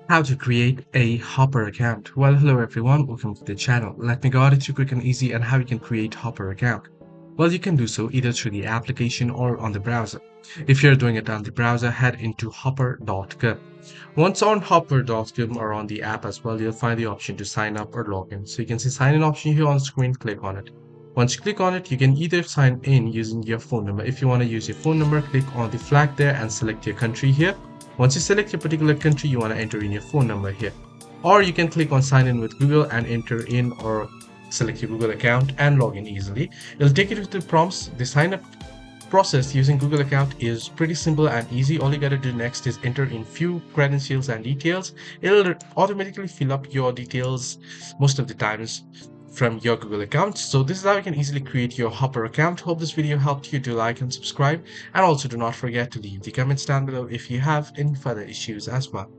How to create a Hopper account. Well, hello everyone, welcome to the channel. Let me guide it to quick and easy on how you can create Hopper account. Well, you can do so either through the application or on the browser. If you're doing it on the browser, head into hopper.com. Once on hopper.com or on the app as well, you'll find the option to sign up or log in. So you can see sign in option here on screen, click on it. Once you click on it, you can either sign in using your phone number. If you want to use your phone number, click on the flag there and select your country here. Once you select your particular country, you want to enter in your phone number here. Or you can click on sign in with Google and enter in or select your Google account and log in easily. It'll take you to the prompts. The sign up process using Google account is pretty simple and easy. All you gotta do next is enter in few credentials and details. It'll automatically fill up your details most of the times from your Google account. So this is how you can easily create your Hopper account. Hope this video helped you. Do like and subscribe, and also do not forget to leave the comments down below if you have any further issues as well.